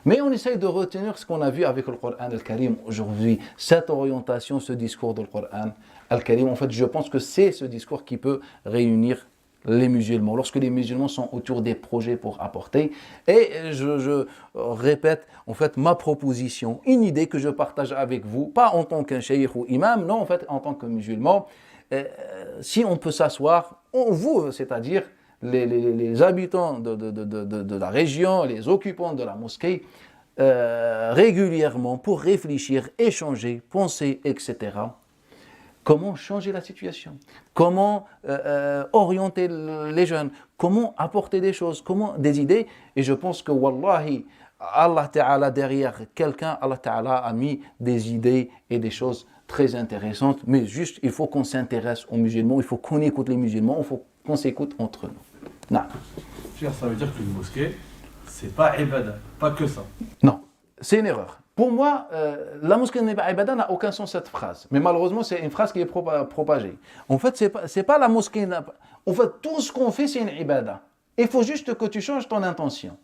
Mais on essaye de retenir ce qu'on a vu avec le Coran al-Karim aujourd'hui, cette orientation, ce discours du Coran al-Karim. En fait, je pense que c'est ce discours qui peut réunir les musulmans, lorsque les musulmans sont autour des projets pour apporter. Et je répète, en fait, ma proposition, une idée que je partage avec vous, pas en tant qu'un cheikh ou imam, non, en fait, en tant que musulman. Si on peut s'asseoir, vous, c'est-à-dire les habitants de la région, les occupants de la mosquée, régulièrement pour réfléchir, échanger, penser, etc. Comment changer la situation? Comment orienter les jeunes? Comment apporter des choses? Comment des idées? Et je pense que, wallahi, Allah Ta'ala derrière quelqu'un, Allah Ta'ala a mis des idées et des choses très intéressantes. Mais juste, il faut qu'on s'intéresse aux musulmans, il faut qu'on écoute les musulmans, il faut qu'on s'écoute entre nous. Non. Ça veut dire qu'une mosquée, c'est pas ibadah, pas que ça. Non, c'est une erreur. Pour moi, la mosquée n'est pas ibadah n'a aucun sens cette phrase. Mais malheureusement, c'est une phrase qui est propagée. En fait, c'est pas la mosquée. En fait, tout ce qu'on fait, c'est une ibadah. Il faut juste que tu changes ton intention.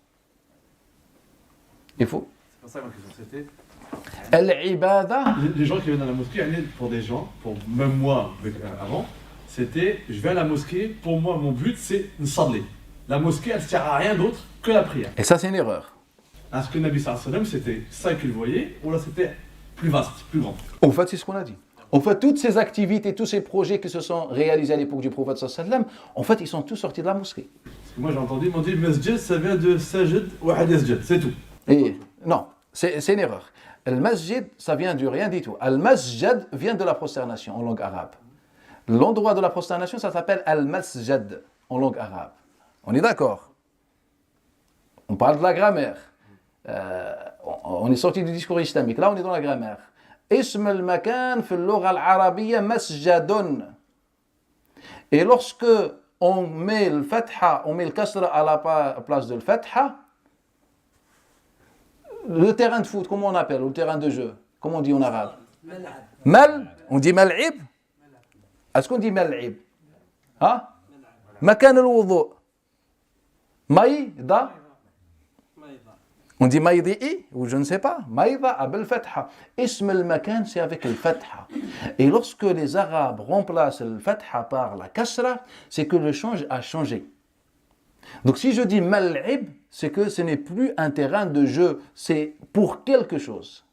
Il faut. C'est pas ça ma question, c'était. Al-ibada. Les gens qui viennent à la mosquée, pour des gens, pour même moi avant, c'était je vais à la mosquée, pour moi mon but c'est une salli. La mosquée elle sert à rien d'autre que la prière. Et ça c'est une erreur. Est-ce que le Nabi sallallahu alayhi wa sallam c'était ça qu'il voyait ou là c'était plus vaste, plus grand? En fait c'est ce qu'on a dit. En fait toutes ces activités, tous ces projets qui se sont réalisés à l'époque du prophète sallallahu alayhi wa sallam, en fait ils sont tous sortis de la mosquée. Parce que moi j'ai entendu, ils m'ont dit masjid ça vient de sajid ou hadith, c'est tout. Et non, c'est une erreur. Al-masjid, ça vient du rien du tout. Al-masjad vient de la prosternation en langue arabe. L'endroit de la prosternation, ça s'appelle al-masjad en langue arabe. On est d'accord? On parle de la grammaire. On est sorti du discours islamique. Là, on est dans la grammaire. Ism al-makan fi al-lugha al-arabiyya masjadun. Et lorsque on met le fatha, on met le kasra à la place de le fatha, le terrain de foot, comment on appelle? Le terrain de jeu, comment on dit en arabe? Mal, on dit mal'ib. Est-ce qu'on dit mal'ib? Hein? Makan al-wudu. Maïda. On dit maïdi'i ou je ne sais pas. Maïda abel fatha. Ism al-makan, c'est avec le fatha. Et lorsque les Arabes remplacent le fatha par la kasra, c'est que le change a changé. Donc si je dis mal'ib, c'est que ce n'est plus un terrain de jeu, c'est pour quelque chose.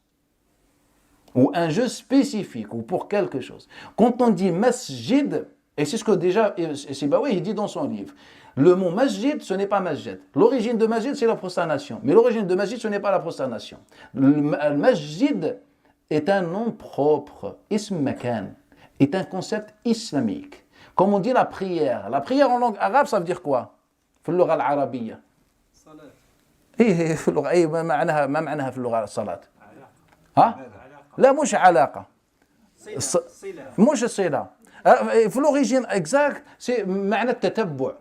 Ou un jeu spécifique, ou pour quelque chose. Quand on dit masjid, et c'est ce que déjà Sibawi il dit dans son livre, le mot masjid, ce n'est pas masjid. L'origine de masjid, c'est la prosternation. Mais l'origine de masjid, ce n'est pas la prosternation. Le masjid est un nom propre, ism makan, est un concept islamique. Comme on dit la prière en langue arabe, ça veut dire quoi? في اللغة العربية صلاة إيه في اللغة إيه ما معناها في اللغة الصلاة ها لا مش علاقة مش الصلة في l'origine exact c'est معنى التتبع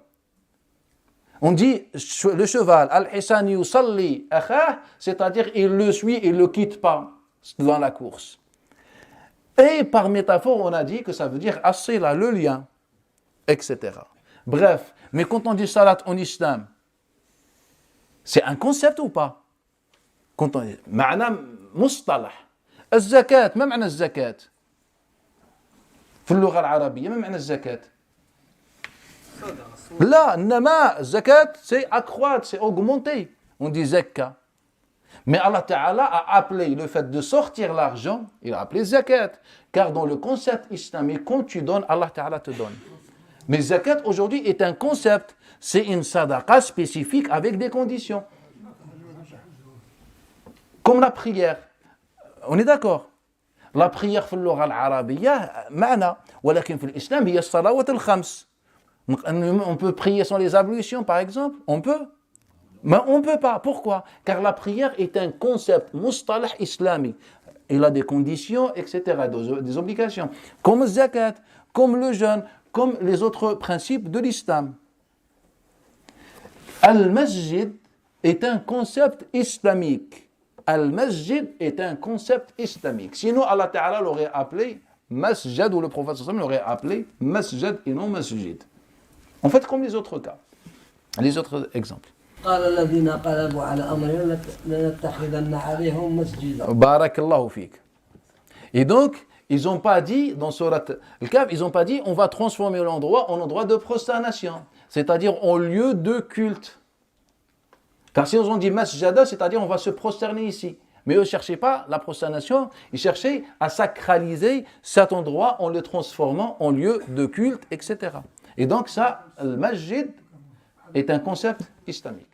on dit le cheval al-hisan yusalli akhah c'est-à-dire il le suit il le quitte pas dans la course et par métaphore on a dit que ça veut dire as-sila le lien etc. Bref, mais quand on dit salat en islam, c'est un concept ou pas? Quand on dit معنى مصطلح. الزكاة ما معنى الزكاة؟ في اللغة العربية ما معنى الزكاة؟ لا إنما الزكاة c'est accroître, c'est augmenter. On dit zakka. Mais Allah Ta'ala a appelé le fait de sortir l'argent, il a appelé zakat. Car dans le concept islamique, quand tu donnes, Allah Ta'ala te donne. Mais zakat aujourd'hui est un concept, c'est une sadaqa spécifique avec des conditions. Comme la prière. On est d'accord? La prière في اللغة العربية معنى ولكن في الإسلام هي الصلوات الخمس. On peut prier sans les ablutions par exemple? On peut? Mais on ne peut pas. Pourquoi? Car la prière est un concept mustalah islamique. Il a des conditions, etc., des obligations. Comme le zakat, comme le jeûne, comme les autres principes de l'islam. Al-Masjid est un concept islamique. Al-Masjid est un concept islamique. Sinon, Allah Ta'ala l'aurait appelé Masjad, ou le prophète sallallahu alayhi wa sallam l'aurait appelé Masjad et non Masjid. En fait, comme les autres cas, les autres exemples. قال الذين قلبوا على أمرهم لنتخذن عليهم مسجدا. Barakallahu fik. Et donc, ils n'ont pas dit, dans Surat Al-Kahf, ils n'ont pas dit on va transformer l'endroit en endroit de prosternation, c'est-à-dire en lieu de culte. Car si on dit masjada, c'est-à-dire on va se prosterner ici. Mais eux ne cherchaient pas la prosternation, ils cherchaient à sacraliser cet endroit en le transformant en lieu de culte, etc. Et donc ça, le masjid est un concept islamique.